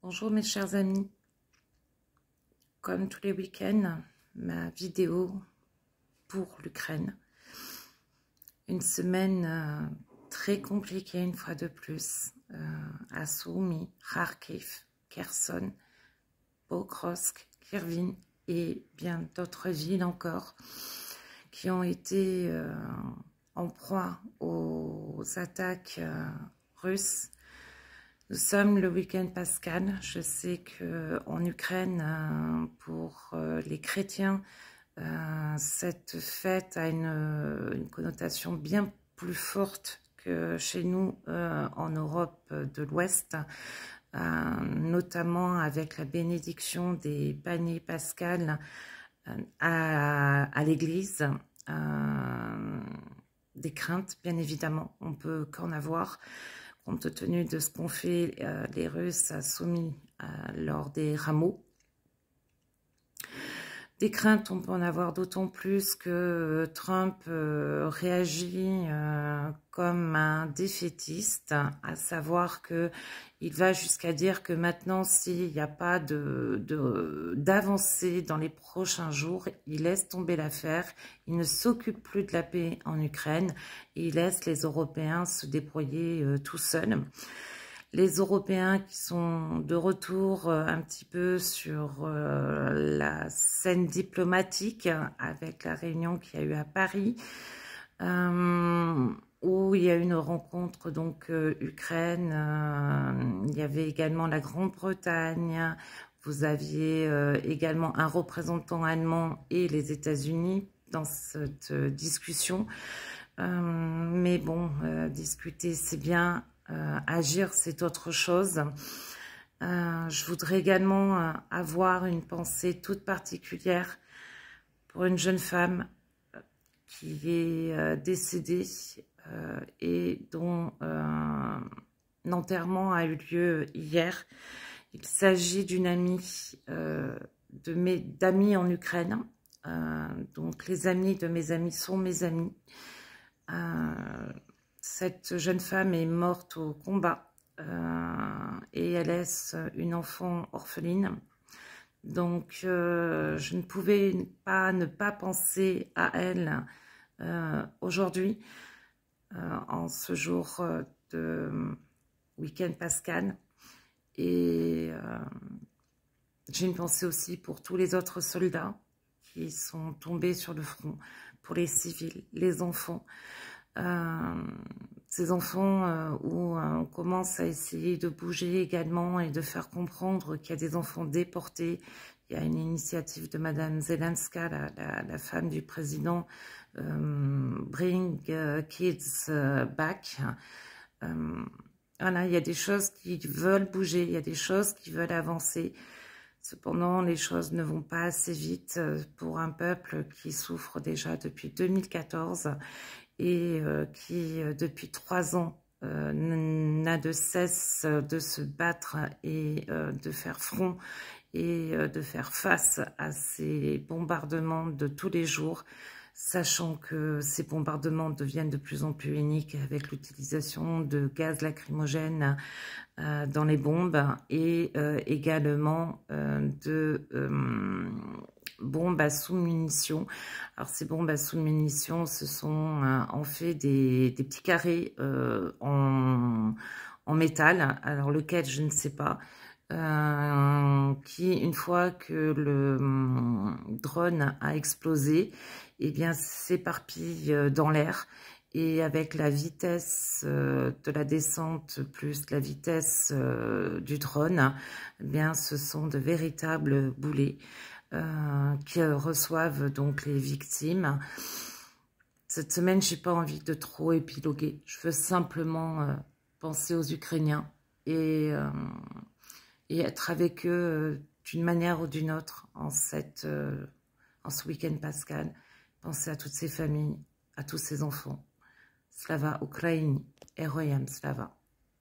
Bonjour mes chers amis, comme tous les week-ends, ma vidéo pour l'Ukraine. Une semaine très compliquée une fois de plus, à Soumy, Kharkiv, Kherson, Pokrovsk, Kirvin et bien d'autres villes encore qui ont été en proie aux attaques russes. Nous sommes le week-end pascal. Je sais qu'en Ukraine, pour les chrétiens, cette fête a une connotation bien plus forte que chez nous en Europe de l'Ouest, notamment avec la bénédiction des paniers pascals à l'église. Des craintes, bien évidemment, on peut qu'en avoir. Compte tenu de ce qu'ont fait les Russes à Soumy lors des rameaux. Des craintes, on peut en avoir d'autant plus que Trump réagit comme un défaitiste, à savoir qu'il va jusqu'à dire que maintenant, s'il n'y a pas d'avancée dans les prochains jours, il laisse tomber l'affaire, il ne s'occupe plus de la paix en Ukraine, et il laisse les Européens se débrouiller tout seuls. Les Européens qui sont de retour un petit peu sur la scène diplomatique avec la réunion qu'il y a eu à Paris, où il y a eu une rencontre donc Ukraine, il y avait également la Grande-Bretagne, vous aviez également un représentant allemand et les États-Unis dans cette discussion. Mais bon, discuter c'est bien, agir c'est autre chose. Je voudrais également avoir une pensée toute particulière pour une jeune femme qui est décédée et dont l'enterrement a eu lieu hier. Il s'agit d'une amie d'amis en Ukraine. Donc les amis de mes amis sont mes amis. Cette jeune femme est morte au combat et elle laisse une enfant orpheline. Donc je ne pouvais pas ne pas penser à elle aujourd'hui, en ce jour de week-end pascal. Et j'ai une pensée aussi pour tous les autres soldats qui sont tombés sur le front, pour les civils, les enfants. Ces enfants où on commence à essayer de bouger également et de faire comprendre qu'il y a des enfants déportés. Il y a une initiative de Madame Zelenska, la femme du président, Bring Kids Back. Voilà, il y a des choses qui veulent bouger, il y a des choses qui veulent avancer. Cependant, les choses ne vont pas assez vite pour un peuple qui souffre déjà depuis 2014 et qui, depuis 3 ans, n'a de cesse de se battre et de faire front et de faire face à ces bombardements de tous les jours, sachant que ces bombardements deviennent de plus en plus uniques avec l'utilisation de gaz lacrymogène dans les bombes et également de bombes à sous-munitions. Alors ces bombes à sous-munitions, ce sont en fait des petits carrés en métal, alors lequel je ne sais pas, qui, une fois que le drone a explosé, eh bien s'éparpille dans l'air. Et avec la vitesse de la descente plus la vitesse du drone, eh bien ce sont de véritables boulets qui reçoivent donc les victimes. Cette semaine, j'ai pas envie de trop épiloguer. Je veux simplement penser aux Ukrainiens et être avec eux d'une manière ou d'une autre en ce week-end pascal. Penser à toutes ces familles, à tous ces enfants. Slava Ukraini, Heroyam Slava.